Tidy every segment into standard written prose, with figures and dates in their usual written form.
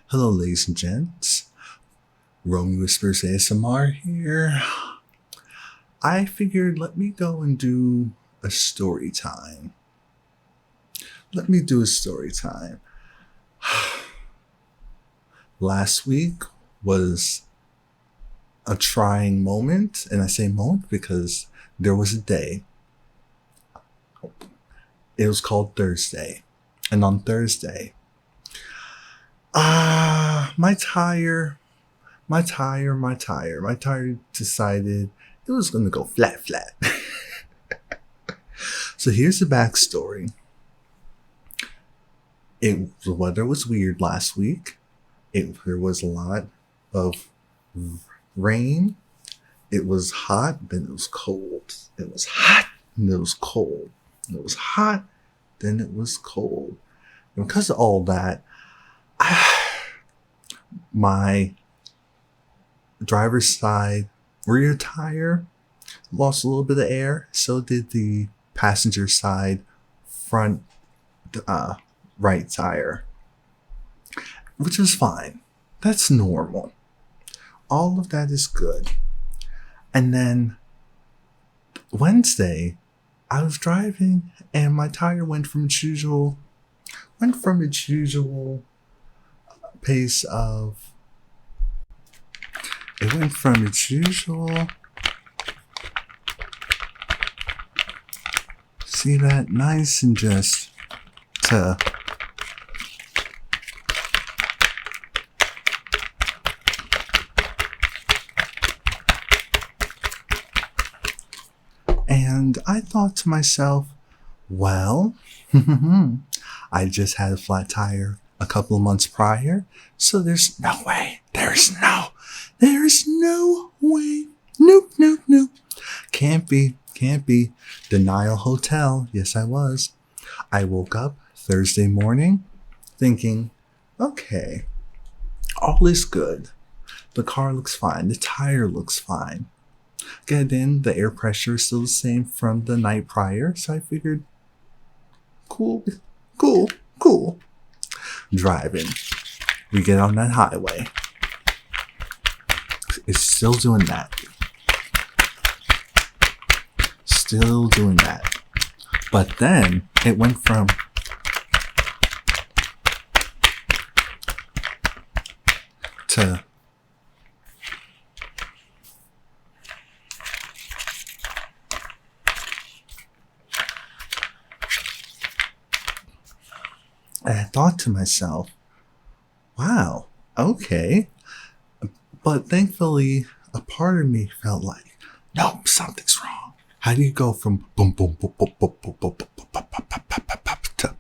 Hello, ladies and gents. Romie Whispers ASMR here. I figured let me go and do a story time. Let me do a story time. Last week was a trying moment, and I say moment because there was a day. It was called Thursday. And on Thursday, my tire decided it was going to go flat. So here's the backstory. The weather was weird last week. There was a lot of rain. It was hot, then it was cold. It was hot, and it was cold. It was hot, then it was cold. And because of all that, my driver's side rear tire lost a little bit of air. So did the passenger side front right tire, which was fine. That's normal. All of that is good. And then Wednesday, I was driving and my tire went from its usual pace of see that, nice and just to and I thought to myself, well, I just had a flat tire a couple of months prior, so there's no way. There's no way. Nope. Can't be. Denial Hotel. Yes, I was. I woke up Thursday morning thinking, okay, all is good. The car looks fine. The tire looks fine. Get in, the air pressure is still the same from the night prior, so I figured, cool. Driving. We get on that highway. It's still doing that. But then it went from to and I thought to myself, wow, okay. But thankfully, a part of me felt like, nope, something's wrong. How do you go from boom, boom, boom, boom, boom, boom, boom, boom, boom, boom, boom, to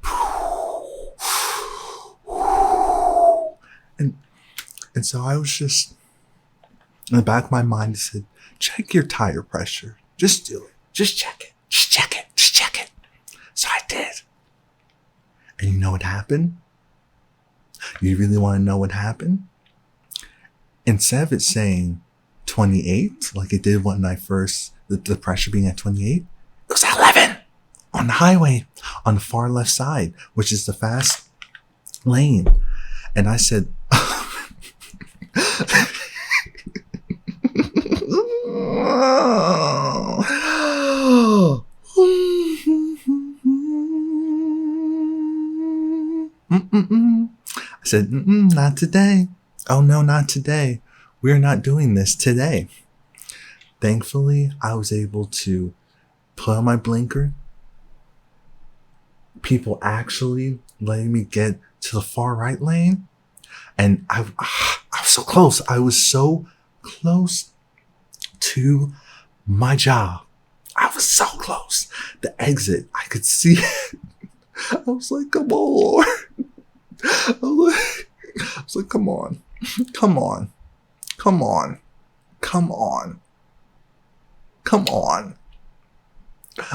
and so I was just in the back of my mind, I said, check your tire pressure. Just do it. Just check it. So I did. And you know what happened? You really want to know what happened? Instead of it saying 28, like it did when I first, the pressure being at 28, it was at 11 on the highway on the far left side, which is the fast lane. And I said, I said, not today. Oh no, not today. We're not doing this today. Thankfully, I was able to put on my blinker. People actually letting me get to the far right lane. And I was so close. I was so close to my job. I was so close. The exit, I could see it. I was like, come on, Lord. I was like, come on.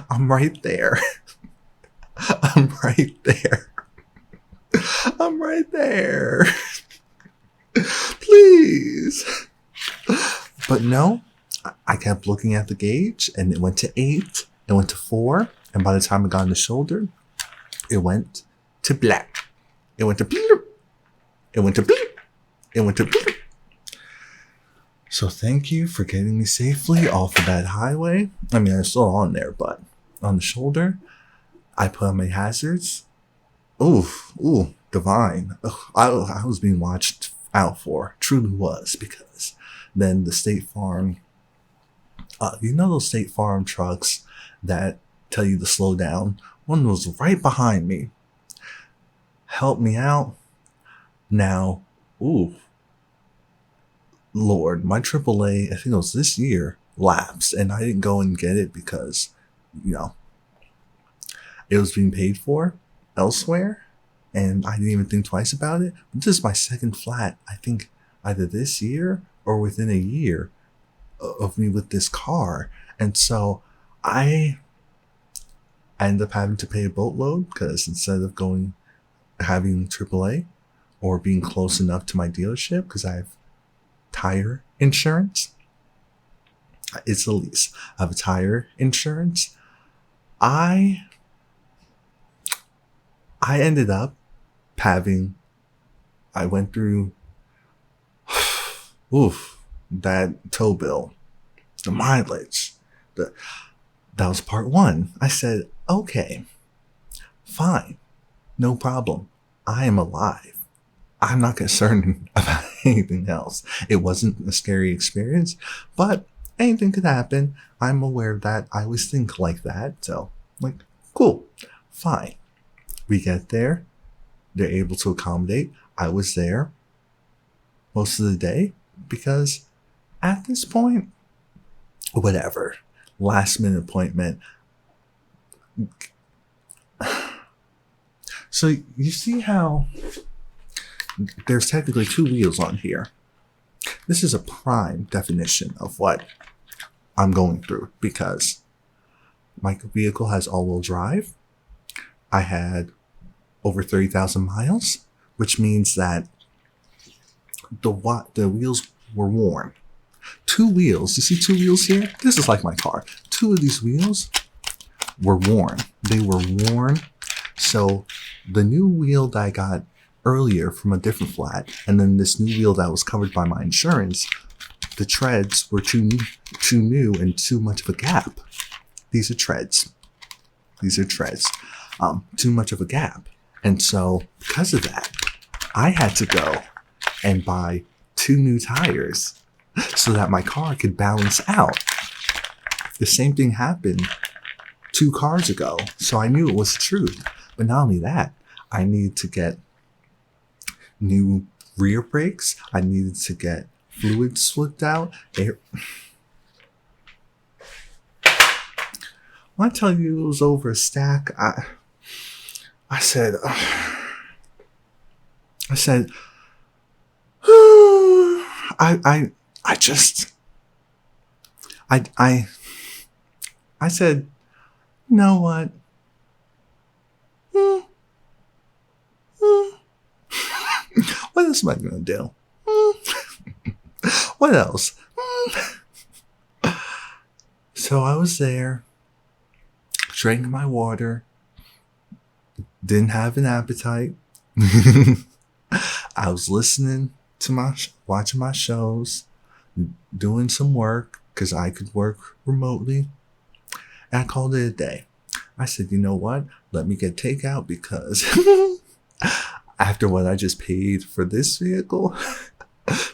I'm right there. Please. But no, I kept looking at the gauge and it went to 8, it went to 4, and by the time it got on the shoulder, it went to black. It went to bleep. It went to bleep. It went to. So thank you for getting me safely off of that highway. I mean, I'm still on there, but on the shoulder, I put on my hazards. Ooh, divine. Ugh, I was being watched out for. Truly was, because then the State Farm, those State Farm trucks that tell you to slow down? One was right behind me. Help me out. Now, Lord, my AAA, I think it was this year, lapsed, and I didn't go and get it because, you know, it was being paid for elsewhere, and I didn't even think twice about it. But this is my second flat, I think, either this year or within a year of me with this car. And so I ended up having to pay a boatload because instead of having AAA or being close enough to my dealership, because I have tire insurance. It's a lease. I have a tire insurance. I ended up I went through that tow bill, the mileage. That was part one. I said, okay, fine, no problem. I am alive. I'm not concerned about anything else. It wasn't a scary experience, but anything could happen. I'm aware of that. I always think like that. So, cool, fine. We get there. They're able to accommodate. I was there most of the day because at this point, whatever, last minute appointment. So you see how there's technically two wheels on here. This is a prime definition of what I'm going through because my vehicle has all-wheel drive. I had over 30,000 miles, which means that the wheels were worn. Two wheels. You see two wheels here? This is like my car. Two of these wheels were worn. They were worn. So the new wheel that I got earlier from a different flat, and then this new wheel that was covered by my insurance, the treads were too new and too much of a gap. These are treads. Too much of a gap. And so because of that, I had to go and buy 2 new tires so that my car could balance out. The same thing happened 2 cars ago. So I knew it was the truth. But not only that, I needed to get new rear brakes. I needed to get fluids slipped out. When I tell you it was over a stack, I said, I said, you know what? What else am I going to do? What else? So I was there, drank my water, didn't have an appetite. I was listening to watching my shows, doing some work because I could work remotely. And I called it a day. I said, you know what? Let me get takeout because after what I just paid for this vehicle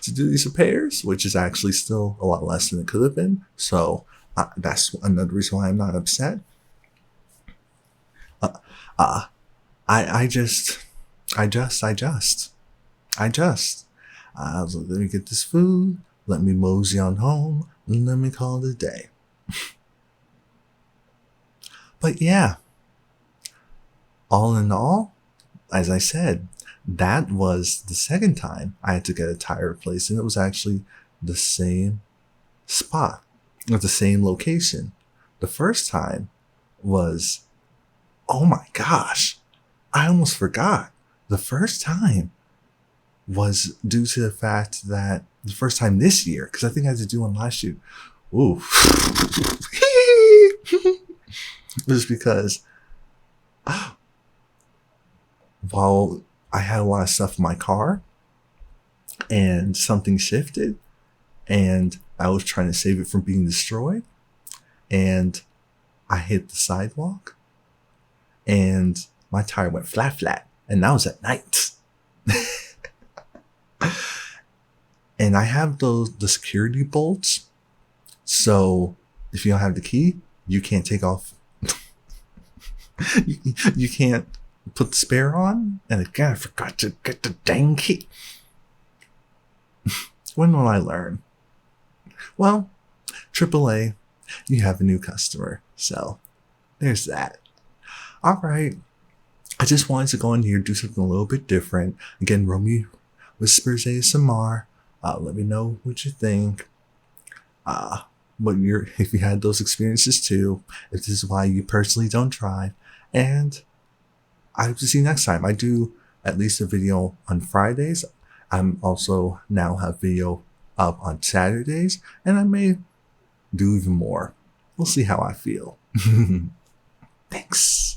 to do these repairs, which is actually still a lot less than it could have been. So that's another reason why I'm not upset. I just. I was like, let me get this food, let me mosey on home, and let me call it a day. But yeah, all in all, as I said, that was the second time I had to get a tire replaced, and it was actually the same spot, at the same location. The first time was, oh my gosh, I almost forgot. The first time was due to the fact that the first time this year, because I think I had to do one last year. Ooh. It was because while I had a lot of stuff in my car, and something shifted, and I was trying to save it from being destroyed, and I hit the sidewalk, and my tire went flat, and that was at night. And I have the security bolts, so if you don't have the key, you can't take off. you can't put the spare on, and again, I forgot to get the dang key. When will I learn? Well, AAA, you have a new customer, so there's that. All right, I just wanted to go in here, do something a little bit different. Again, Romie Whispers ASMR. Let me know what you think. If you had those experiences too, if this is why you personally don't drive, and I hope to see you next time. I do at least a video on Fridays. I'm also now have video up on Saturdays, and I may do even more. We'll see how I feel. Thanks.